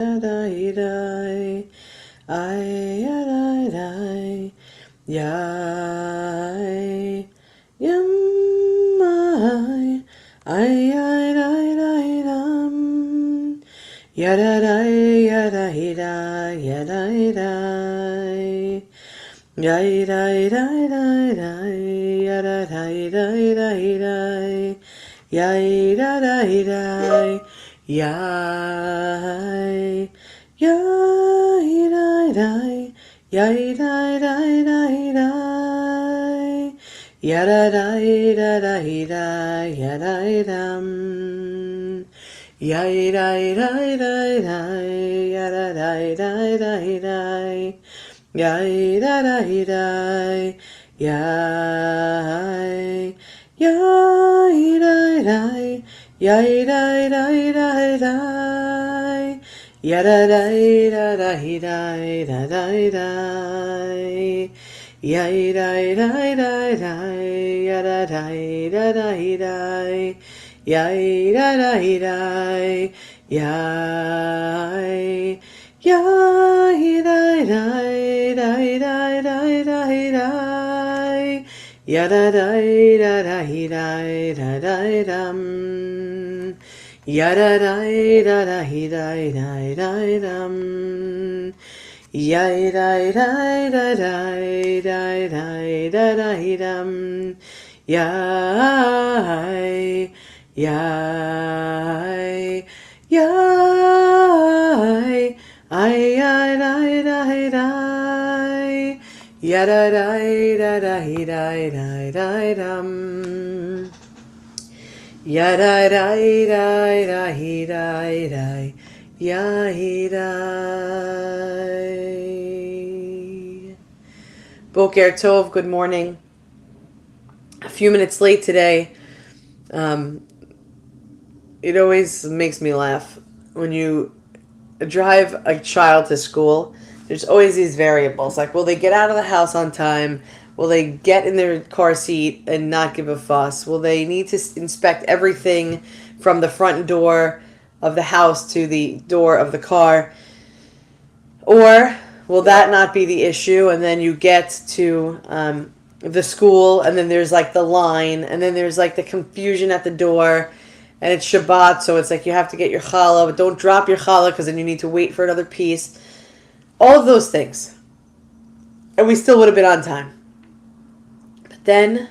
Yai, yai, yamai, ay, dum, yadai, yadai, yadai, yai, yadai, yai, yai, yai, yai, dai, yai, dai, yada, dai, da, dai, da, yada, dum, yai, dai, dai, yada, dai, dai, dai, yai, da, dai, dai, yai, yai, dai, yai, dai, dai, yada, dai, da, dai, dai, da, dai, dai, yai, dai, yada, dai, da, dai, dai, yai, da, dai, dai, yai, yai, dai, dai, yada, dai, da, dai, dum, yada, dai, dum, yai, dai, dum, yai, yai, yai, ay, yada, dum, yada, yai. Boker Tov, good morning. A few minutes late today. It always makes me laugh when you drive a child to school. There's always these variables like, will they get out of the house on time? Will they get in their car seat and not give a fuss? Will they need to inspect everything from the front door of the house to the door of the car? Or will that not be the issue? And then you get to the school, and then there's like the line, and then there's like the confusion at the door, and it's Shabbat, so it's like you have to get your challah, but don't drop your challah because then you need to wait for another piece. All of those things. And we still would have been on time. But then,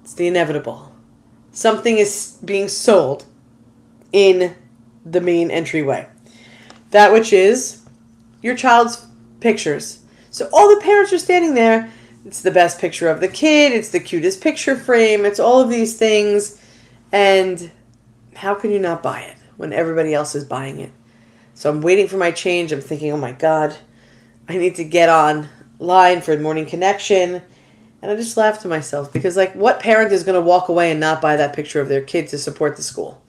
it's the inevitable. Something is being sold in the main entryway. That which is your child's pictures. So all the parents are standing there. It's the best picture of the kid. It's the cutest picture frame. It's all of these things. And how can you not buy it when everybody else is buying it? So I'm waiting for my change. I'm thinking, oh my God, I need to get on line for morning connection. And I just laughed to myself because, like, what parent is going to walk away and not buy that picture of their kid to support the school?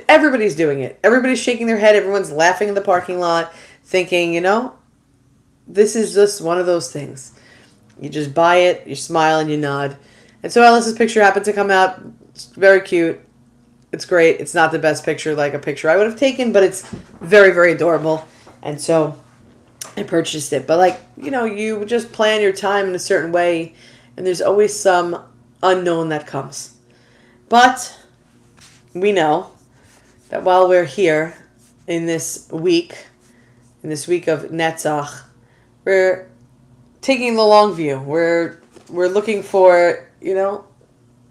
Everybody's doing it. Everybody's shaking their head. Everyone's laughing in the parking lot, thinking, this is just one of those things. You just buy it, you smile, and you nod. And so Alice's picture happened to come out. It's very cute. It's great. It's not the best picture, like a picture I would have taken, but it's very, very adorable. And so I purchased it. But you just plan your time in a certain way, and there's always some unknown that comes. But we know that while we're here in this week of Netzach, we're taking the long view. We're looking for,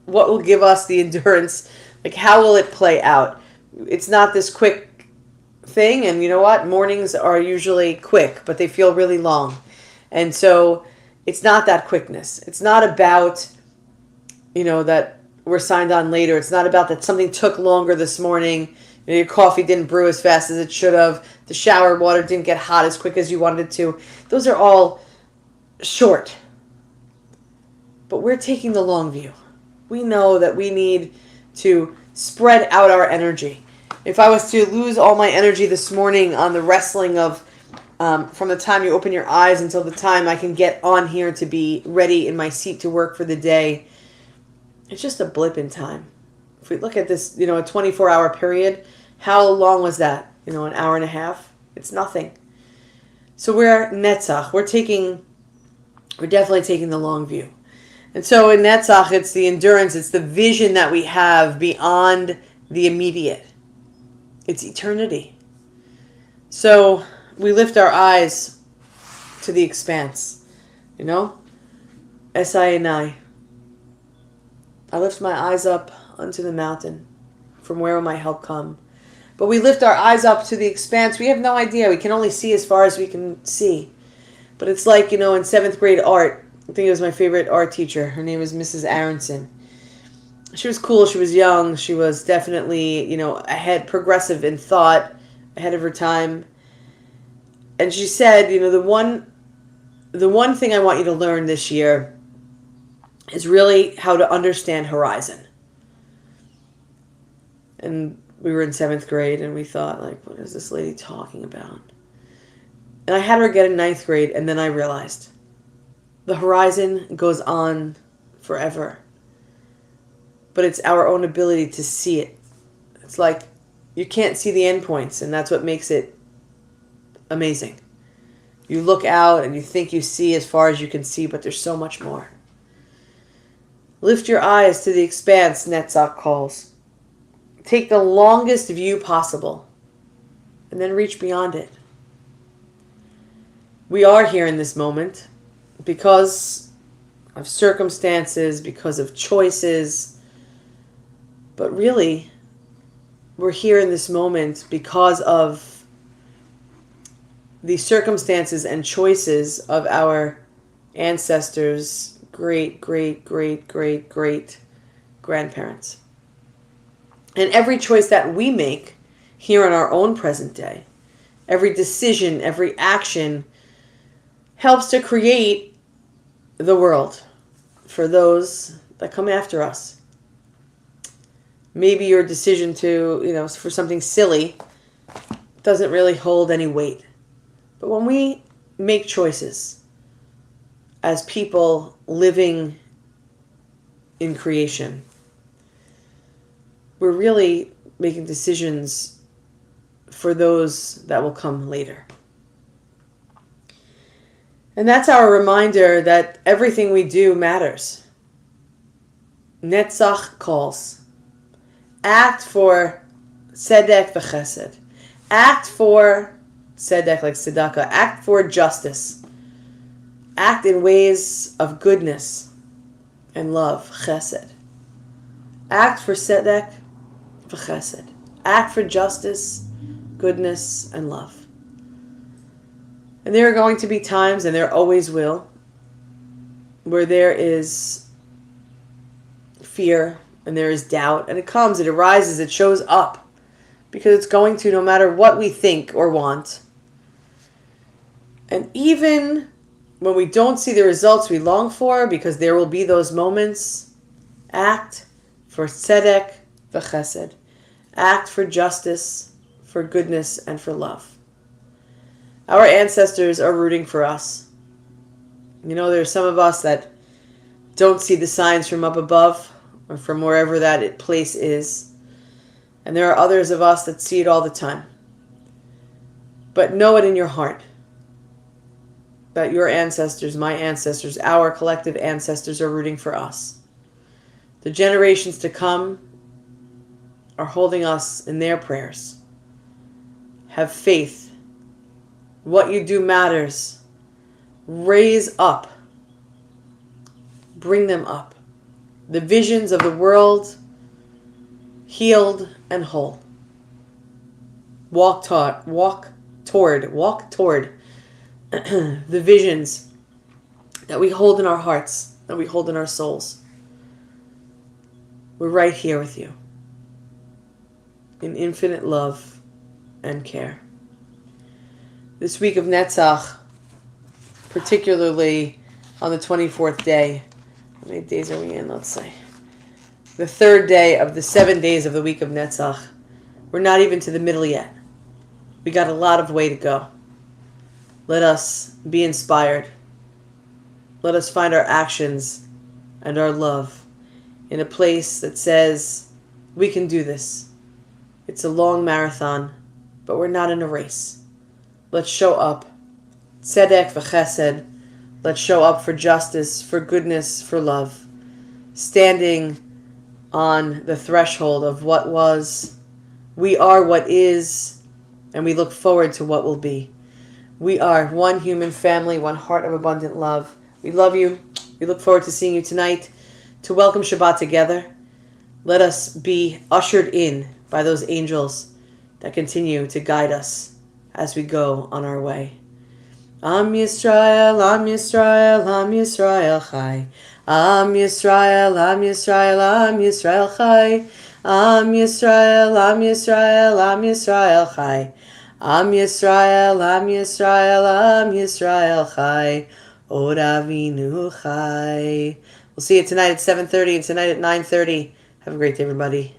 what will give us the endurance. Like, how will it play out? It's not this quick thing, and you know what? Mornings are usually quick, but they feel really long. And so it's not that quickness. It's not about, that we're signed on later. It's not about that something took longer this morning. Your coffee didn't brew as fast as it should have. The shower water didn't get hot as quick as you wanted it to. Those are all short. But we're taking the long view. We know that we need to spread out our energy. If I was to lose all my energy this morning on the wrestling of from the time you open your eyes until the time I can get on here to be ready in my seat to work for the day, it's just a blip in time. If we look at this, a 24-hour period, how long was that? An hour and a half? It's nothing. So we're Netzach. We're definitely taking the long view. And so in Netzach, it's the endurance, it's the vision that we have beyond the immediate. It's eternity. So we lift our eyes to the expanse. You know? Esayinai. I lift my eyes up unto the mountain. From where will my help come? But we lift our eyes up to the expanse. We have no idea. We can only see as far as we can see. But it's like, in 7th grade art, I think it was my favorite art teacher. Her name was Mrs. Aronson. She was cool. She was young. She was definitely, ahead, progressive in thought, ahead of her time. And she said, the one thing I want you to learn this year is really how to understand horizon. And we were in 7th grade, and we thought, what is this lady talking about? And I had her get in 9th grade, and then I realized the horizon goes on forever. But it's our own ability to see it. It's like you can't see the endpoints, and that's what makes it amazing. You look out, and you think you see as far as you can see, but there's so much more. Lift your eyes to the expanse, Netzach calls. Take the longest view possible, and then reach beyond it. We are here in this moment because of circumstances, because of choices. But really, we're here in this moment because of the circumstances and choices of our ancestors, great, great, great, great, great grandparents. And every choice that we make here in our own present day, every decision, every action helps to create the world for those that come after us. Maybe your decision to, for something silly doesn't really hold any weight. But when we make choices as people living in creation, we're really making decisions for those that will come later. And that's our reminder that everything we do matters. Netzach calls. Act for tzedek v'chesed. Act for tzedek, like tzedakah. Act for justice. Act in ways of goodness and love, chesed. Act for tzedek v'chesed. Act for justice, goodness, and love. And there are going to be times, and there always will, where there is fear and there is doubt. And it comes, it arises, it shows up. Because it's going to, no matter what we think or want. And even when we don't see the results we long for, because there will be those moments, act for tzedek v'chesed. Act for justice, for goodness, and for love. Our ancestors are rooting for us. There's some of us that don't see the signs from up above or from wherever that place is. And there are others of us that see it all the time. But know it in your heart that your ancestors, my ancestors, our collective ancestors are rooting for us. The generations to come are holding us in their prayers. Have faith. What you do matters. Raise up. Bring them up. The visions of the world healed and whole. Walk toward the visions that we hold in our hearts, that we hold in our souls. We're right here with you in infinite love and care. This week of Netzach, particularly on the 24th day, how many days are we in? Let's say the 3rd day of the 7 days of the week of Netzach. We're not even to the middle yet. We got a lot of way to go. Let us be inspired. Let us find our actions and our love in a place that says, we can do this. It's a long marathon, but we're not in a race. Let's show up. Tzedek v'chesed. Let's show up for justice, for goodness, for love. Standing on the threshold of what was. We are what is, and we look forward to what will be. We are one human family, one heart of abundant love. We love you. We look forward to seeing you tonight to welcome Shabbat together. Let us be ushered in by those angels that continue to guide us as we go on our way. Am Yisrael, Am Yisrael, Am Yisrael Chai. Am Yisrael, Am Yisrael, Am Yisrael Chai. Am Yisrael, Am Yisrael, Am Yisrael Chai. Am Yisrael, Am Yisrael, Am Yisrael Chai. Od Avinu Chai. We'll see you tonight at 7:30 and tonight at 9:30. Have a great day, everybody.